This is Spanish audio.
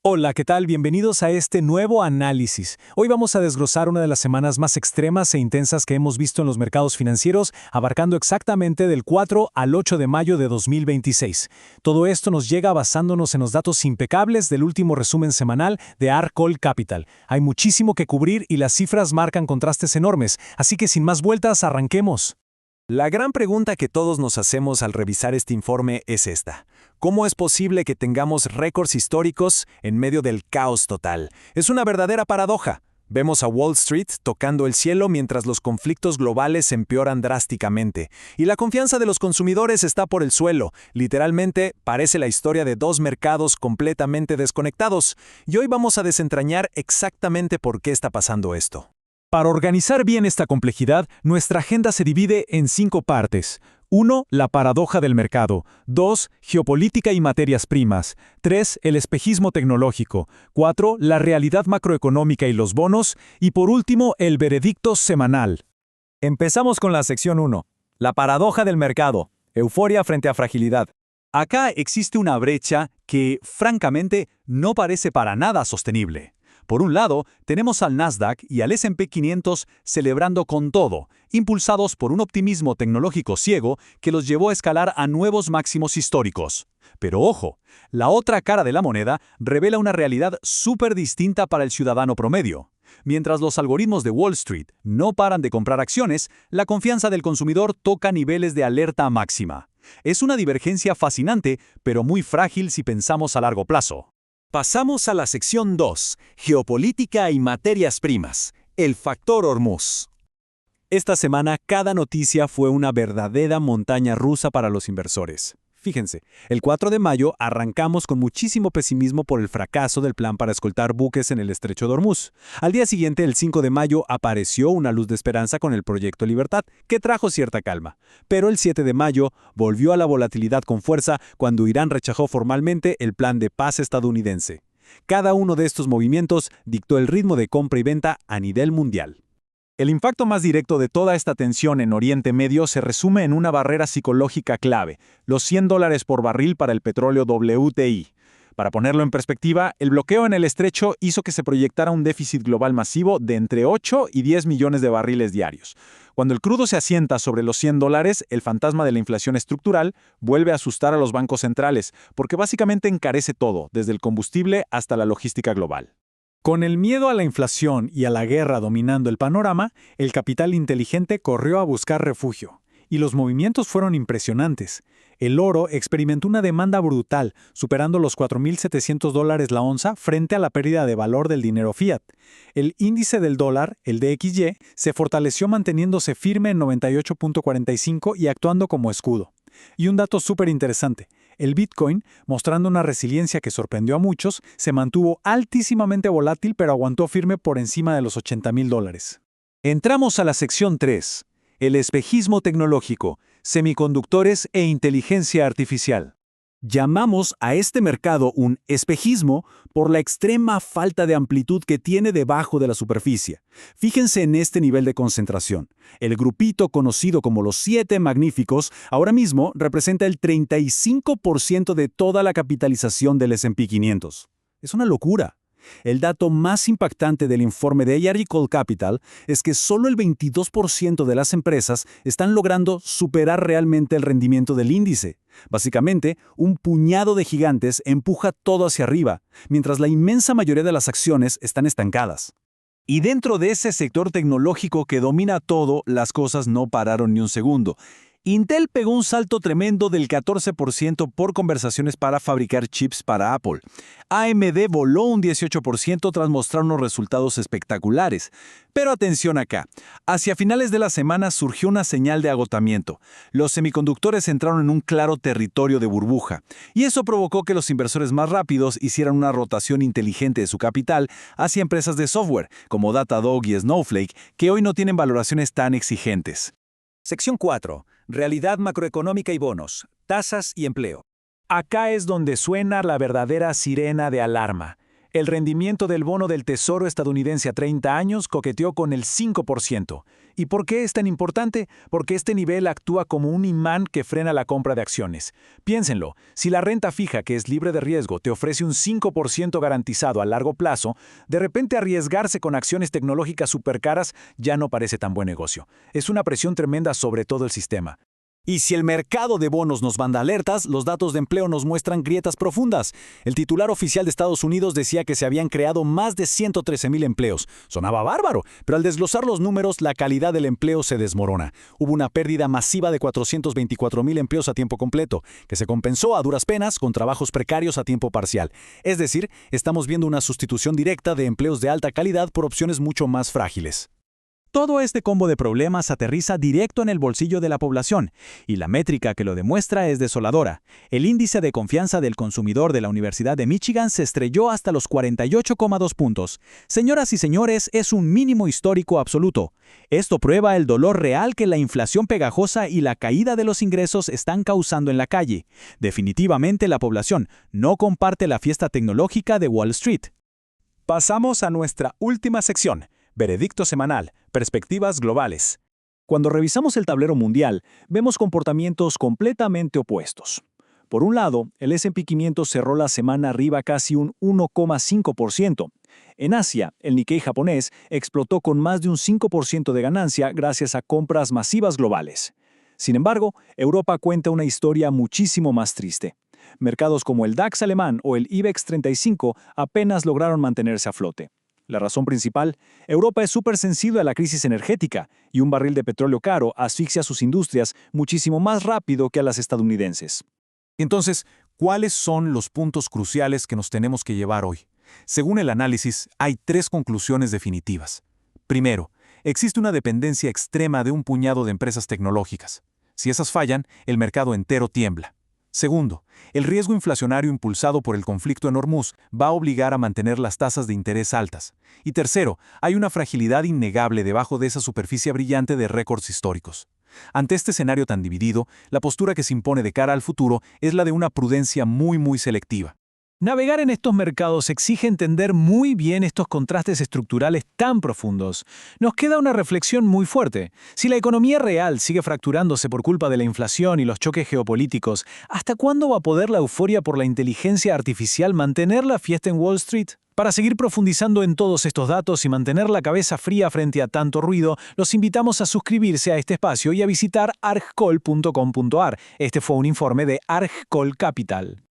Hola, ¿qué tal? Bienvenidos a este nuevo análisis. Hoy vamos a desglosar una de las semanas más extremas e intensas que hemos visto en los mercados financieros, abarcando exactamente del 4 al 8 de mayo de 2026. Todo esto nos llega basándonos en los datos impecables del último resumen semanal de ARK Capital. Hay muchísimo que cubrir y las cifras marcan contrastes enormes, así que sin más vueltas, arranquemos. La gran pregunta que todos nos hacemos al revisar este informe es esta. ¿Cómo es posible que tengamos récords históricos en medio del caos total? Es una verdadera paradoja. Vemos a Wall Street tocando el cielo mientras los conflictos globales empeoran drásticamente. Y la confianza de los consumidores está por el suelo. Literalmente, parece la historia de dos mercados completamente desconectados. Y hoy vamos a desentrañar exactamente por qué está pasando esto. Para organizar bien esta complejidad, nuestra agenda se divide en 5 partes. 1. La paradoja del mercado. 2. Geopolítica y materias primas. 3. El espejismo tecnológico. 4. La realidad macroeconómica y los bonos. Y por último, el veredicto semanal. Empezamos con la sección 1. La paradoja del mercado. Euforia frente a fragilidad. Acá existe una brecha que, francamente, no parece para nada sostenible. Por un lado, tenemos al Nasdaq y al S&P 500 celebrando con todo, impulsados por un optimismo tecnológico ciego que los llevó a escalar a nuevos máximos históricos. Pero ojo, la otra cara de la moneda revela una realidad súper distinta para el ciudadano promedio. Mientras los algoritmos de Wall Street no paran de comprar acciones, la confianza del consumidor toca niveles de alerta máxima. Es una divergencia fascinante, pero muy frágil si pensamos a largo plazo. Pasamos a la sección 2, geopolítica y materias primas, el factor Hormuz. Esta semana cada noticia fue una verdadera montaña rusa para los inversores. Fíjense, el 4 de mayo arrancamos con muchísimo pesimismo por el fracaso del plan para escoltar buques en el estrecho de Hormuz. Al día siguiente, el 5 de mayo, apareció una luz de esperanza con el Proyecto Libertad, que trajo cierta calma. Pero el 7 de mayo volvió a la volatilidad con fuerza cuando Irán rechazó formalmente el plan de paz estadounidense. Cada uno de estos movimientos dictó el ritmo de compra y venta a nivel mundial. El impacto más directo de toda esta tensión en Oriente Medio se resume en una barrera psicológica clave, los $100 por barril para el petróleo WTI. Para ponerlo en perspectiva, el bloqueo en el estrecho hizo que se proyectara un déficit global masivo de entre 8 y 10 millones de barriles diarios. Cuando el crudo se asienta sobre los $100, el fantasma de la inflación estructural vuelve a asustar a los bancos centrales, porque básicamente encarece todo, desde el combustible hasta la logística global. Con el miedo a la inflación y a la guerra dominando el panorama, el capital inteligente corrió a buscar refugio. Y los movimientos fueron impresionantes. El oro experimentó una demanda brutal, superando los $4.700 la onza frente a la pérdida de valor del dinero fiat. El índice del dólar, el DXY, se fortaleció manteniéndose firme en 98.45 y actuando como escudo. Y un dato súper interesante. El Bitcoin, mostrando una resiliencia que sorprendió a muchos, se mantuvo altísimamente volátil pero aguantó firme por encima de los $80.000. Entramos a la sección 3, el espejismo tecnológico, semiconductores e inteligencia artificial. Llamamos a este mercado un espejismo por la extrema falta de amplitud que tiene debajo de la superficie. Fíjense en este nivel de concentración. El grupito conocido como los 7 magníficos ahora mismo representa el 35% de toda la capitalización del S&P 500. Es una locura. El dato más impactante del informe de ARK Capital es que solo el 22% de las empresas están logrando superar realmente el rendimiento del índice. Básicamente, un puñado de gigantes empuja todo hacia arriba, mientras la inmensa mayoría de las acciones están estancadas. Y dentro de ese sector tecnológico que domina todo, las cosas no pararon ni un segundo. Intel pegó un salto tremendo del 14% por conversaciones para fabricar chips para Apple. AMD voló un 18% tras mostrar unos resultados espectaculares. Pero atención acá, hacia finales de la semana surgió una señal de agotamiento. Los semiconductores entraron en un claro territorio de burbuja, y eso provocó que los inversores más rápidos hicieran una rotación inteligente de su capital hacia empresas de software, como Datadog y Snowflake, que hoy no tienen valoraciones tan exigentes. Sección 4. Realidad macroeconómica y bonos, tasas y empleo. Acá es donde suena la verdadera sirena de alarma. El rendimiento del bono del Tesoro estadounidense a 30 años coqueteó con el 5%. ¿Y por qué es tan importante? Porque este nivel actúa como un imán que frena la compra de acciones. Piénsenlo, si la renta fija, que es libre de riesgo, te ofrece un 5% garantizado a largo plazo, de repente arriesgarse con acciones tecnológicas supercaras ya no parece tan buen negocio. Es una presión tremenda sobre todo el sistema. Y si el mercado de bonos nos manda alertas, los datos de empleo nos muestran grietas profundas. El titular oficial de Estados Unidos decía que se habían creado más de 113,000 empleos. Sonaba bárbaro, pero al desglosar los números, la calidad del empleo se desmorona. Hubo una pérdida masiva de 424,000 empleos a tiempo completo, que se compensó a duras penas con trabajos precarios a tiempo parcial. Es decir, estamos viendo una sustitución directa de empleos de alta calidad por opciones mucho más frágiles. Todo este combo de problemas aterriza directo en el bolsillo de la población, y la métrica que lo demuestra es desoladora. El índice de confianza del consumidor de la Universidad de Michigan se estrelló hasta los 48,2 puntos. Señoras y señores, es un mínimo histórico absoluto. Esto prueba el dolor real que la inflación pegajosa y la caída de los ingresos están causando en la calle. Definitivamente la población no comparte la fiesta tecnológica de Wall Street. Pasamos a nuestra última sección. Veredicto semanal, perspectivas globales. Cuando revisamos el tablero mundial, vemos comportamientos completamente opuestos. Por un lado, el S&P 500 cerró la semana arriba casi un 1,5%. En Asia, el Nikkei japonés explotó con más de un 5% de ganancia gracias a compras masivas globales. Sin embargo, Europa cuenta una historia muchísimo más triste. Mercados como el DAX alemán o el IBEX 35 apenas lograron mantenerse a flote. La razón principal, Europa es súper sensible a la crisis energética y un barril de petróleo caro asfixia sus industrias muchísimo más rápido que a las estadounidenses. Entonces, ¿cuáles son los puntos cruciales que nos tenemos que llevar hoy? Según el análisis, hay 3 conclusiones definitivas. Primero, existe una dependencia extrema de un puñado de empresas tecnológicas. Si esas fallan, el mercado entero tiembla. Segundo, el riesgo inflacionario impulsado por el conflicto en Hormuz va a obligar a mantener las tasas de interés altas. Y tercero, hay una fragilidad innegable debajo de esa superficie brillante de récords históricos. Ante este escenario tan dividido, la postura que se impone de cara al futuro es la de una prudencia muy selectiva. Navegar en estos mercados exige entender muy bien estos contrastes estructurales tan profundos. Nos queda una reflexión muy fuerte. Si la economía real sigue fracturándose por culpa de la inflación y los choques geopolíticos, ¿hasta cuándo va a poder la euforia por la inteligencia artificial mantener la fiesta en Wall Street? Para seguir profundizando en todos estos datos y mantener la cabeza fría frente a tanto ruido, los invitamos a suscribirse a este espacio y a visitar argcol.com.ar. Este fue un informe de Argcol Capital.